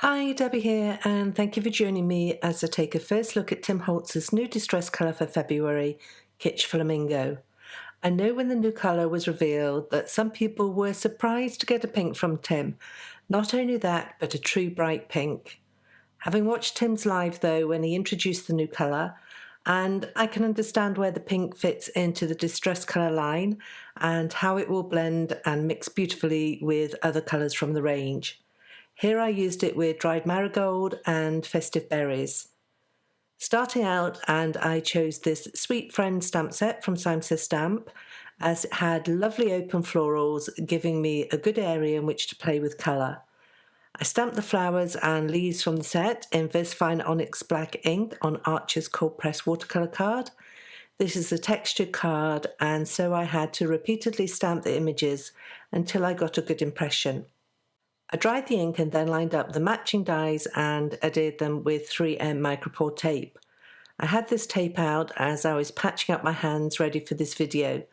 Hi, Debbie here, and thank you for joining me as I take a first look at Tim Holtz's new distress colour for February, Kitsch Flamingo. I know when the new colour was revealed that some people were surprised to get a pink from Tim. Not only that, but a true bright pink. Having watched Tim's live though when he introduced the new colour, and I can understand where the pink fits into the distress colour line and how it will blend and mix beautifully with other colours from the range. Here I used it with dried marigold and festive berries. Starting out, and I chose this Sweet Friend stamp set from Simon Says Stamp, as it had lovely open florals, giving me a good area in which to play with colour. I stamped the flowers and leaves from the set in VisFine Onyx Black ink on Archer's cold press watercolour card. This is a textured card, and so I had to repeatedly stamp the images until I got a good impression. I dried the ink and then lined up the matching dies and adhered them with 3M micropore tape. I had this tape out as I was patching up my hands ready for this video.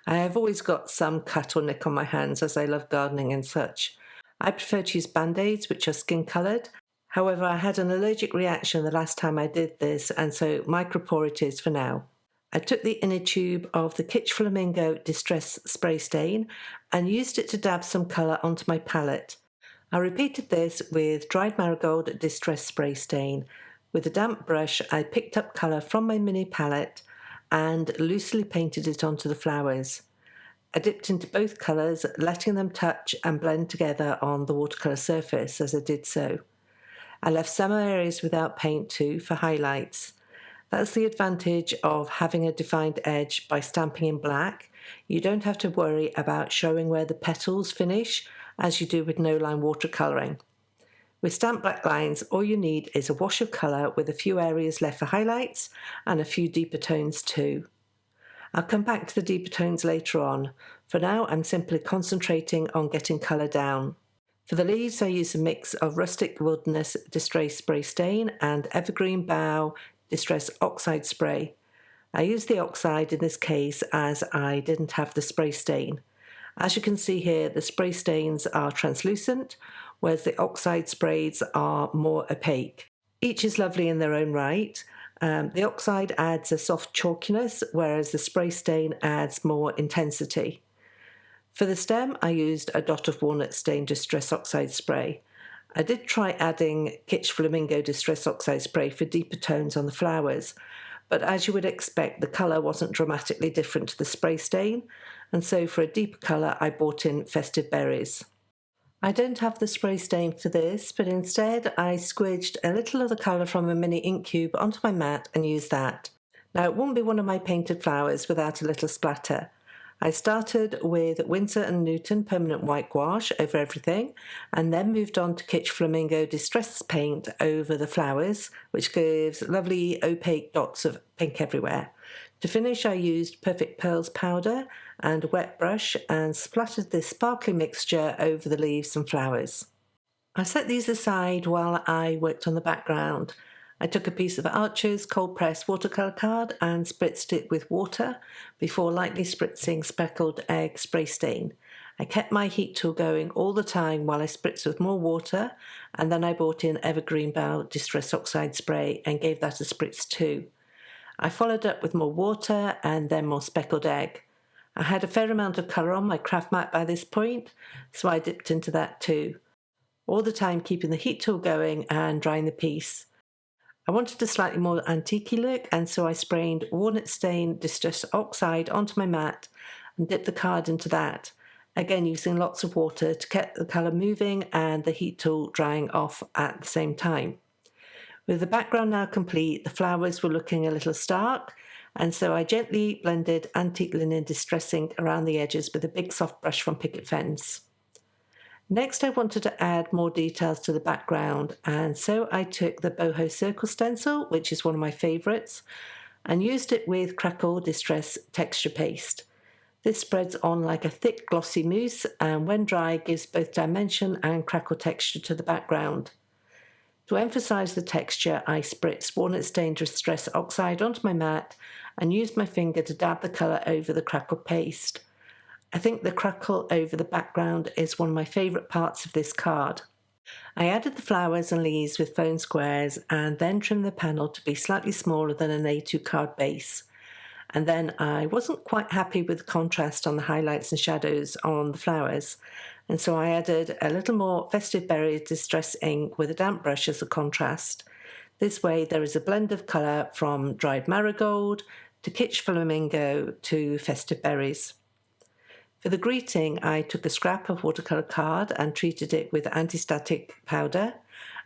I have always got some cut or nick on my hands as I love gardening and such. I prefer to use band-aids which are skin coloured. However, I had an allergic reaction the last time I did this, and so micropore it is for now. I took the inner tube of the Kitsch Flamingo Distress Spray Stain and used it to dab some colour onto my palette. I repeated this with dried marigold distress spray stain. With a damp brush, I picked up colour from my mini palette and loosely painted it onto the flowers. I dipped into both colours, letting them touch and blend together on the watercolour surface as I did so. I left some areas without paint too for highlights. That's the advantage of having a defined edge by stamping in black. You don't have to worry about showing where the petals finish, as you do with no-line watercolouring. With stamped black lines, all you need is a wash of colour with a few areas left for highlights and a few deeper tones too. I'll come back to the deeper tones later on. For now, I'm simply concentrating on getting colour down. For the leaves, I use a mix of Rustic Wilderness Distress Spray Stain and Evergreen BOUGH Distress Oxide Spray. I used the Oxide in this case as I didn't have the spray stain. As you can see here, the spray stains are translucent, whereas the oxide sprays are more opaque. Each is lovely in their own right. The oxide adds a soft chalkiness, whereas the spray stain adds more intensity. For the stem, I used a dot of walnut stain Distress Oxide Spray. I did try adding Kitsch Flamingo Distress Oxide Spray for deeper tones on the flowers, but as you would expect, the colour wasn't dramatically different to the spray stain, and so for a deeper colour I bought in Festive Berries. I don't have the spray stain for this, but instead I squidged a little of the colour from a mini ink cube onto my mat and used that. Now it wouldn't be one of my painted flowers without a little splatter. I started with Winsor & Newton Permanent White Gouache over everything, and then moved on to Kitsch Flamingo Distress Paint over the flowers, which gives lovely opaque dots of pink everywhere. To finish, I used Perfect Pearls powder and a wet brush and splattered this sparkly mixture over the leaves and flowers. I set these aside while I worked on the background. I took a piece of Archer's cold press watercolour card and spritzed it with water before lightly spritzing speckled egg spray stain. I kept my heat tool going all the time while I spritzed with more water, and then I brought in Evergreen BOUGH Distress Oxide Spray and gave that a spritz too. I followed up with more water and then more speckled egg. I had a fair amount of colour on my craft mat by this point, so I dipped into that too, all the time keeping the heat tool going and drying the piece. I wanted a slightly more antique-y look, and so I sprayed Walnut Stain Distress Oxide onto my mat and dipped the card into that, again using lots of water to get the colour moving and the heat tool drying off at the same time. With the background now complete, the flowers were looking a little stark, and so I gently blended Antique Linen Distress ink around the edges with a big soft brush from Picket Fence. Next, I wanted to add more details to the background, and so I took the BOHO Circle Stencil, which is one of my favourites, and used it with CRACKLE Distress Texture Paste. This spreads on like a thick glossy mousse, and when dry gives both dimension and crackle texture to the background. To emphasise the texture, I spritzed Walnut Stain Distress Oxide onto my mat and used my finger to dab the colour over the crackle paste. I think the crackle over the background is one of my favourite parts of this card. I added the flowers and leaves with foam squares and then trimmed the panel to be slightly smaller than an A2 card base. And then I wasn't quite happy with the contrast on the highlights and shadows on the flowers, and so I added a little more Festive Berry Distress ink with a damp brush as a contrast. This way there is a blend of colour from dried marigold to Kitsch Flamingo to Festive Berries. For the greeting, I took a scrap of watercolour card and treated it with anti-static powder,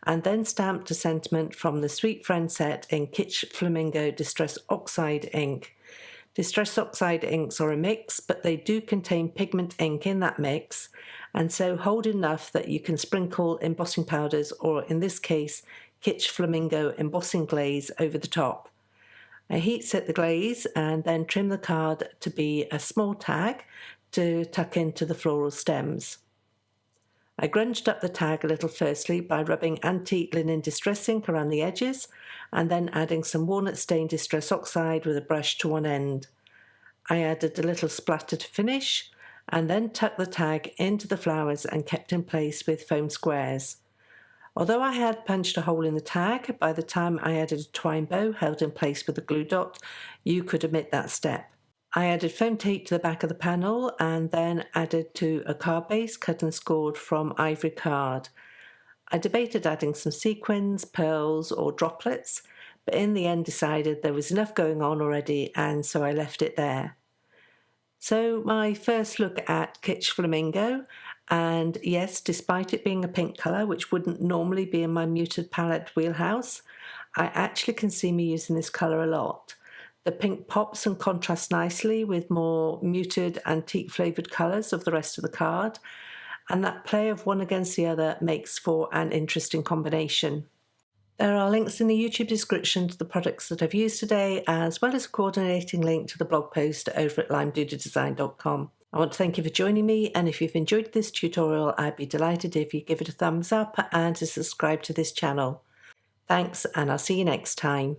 and then stamped a sentiment from the Sweet Friend set in Kitsch Flamingo Distress Oxide ink. Distress Oxide inks are a mix, but they do contain pigment ink in that mix, and so hold enough that you can sprinkle embossing powders, or in this case, Kitsch Flamingo Embossing Glaze over the top. I heat set the glaze and then trim the card to be a small tag to tuck into the floral stems. I grunged up the tag a little firstly by rubbing antique linen distress ink around the edges and then adding some walnut stain distress oxide with a brush to one end. I added a little splatter to finish and then tucked the tag into the flowers and kept in place with foam squares. Although I had punched a hole in the tag, by the time I added a twine bow held in place with a glue dot, you could omit that step. I added foam tape to the back of the panel and then added to a card base cut and scored from ivory card. I debated adding some sequins, pearls or droplets, but in the end decided there was enough going on already, and so I left it there. So my first look at Kitsch Flamingo, and yes, despite it being a pink colour, which wouldn't normally be in my muted palette wheelhouse, I actually can see me using this colour a lot. The pink pops and contrasts nicely with more muted antique flavoured colours of the rest of the card, and that play of one against the other makes for an interesting combination. There are links in the YouTube description to the products that I've used today, as well as a coordinating link to the blog post over at limedoodledesign.com. I want to thank you for joining me, and if you've enjoyed this tutorial, I'd be delighted if you give it a thumbs up and to subscribe to this channel. Thanks, and I'll see you next time.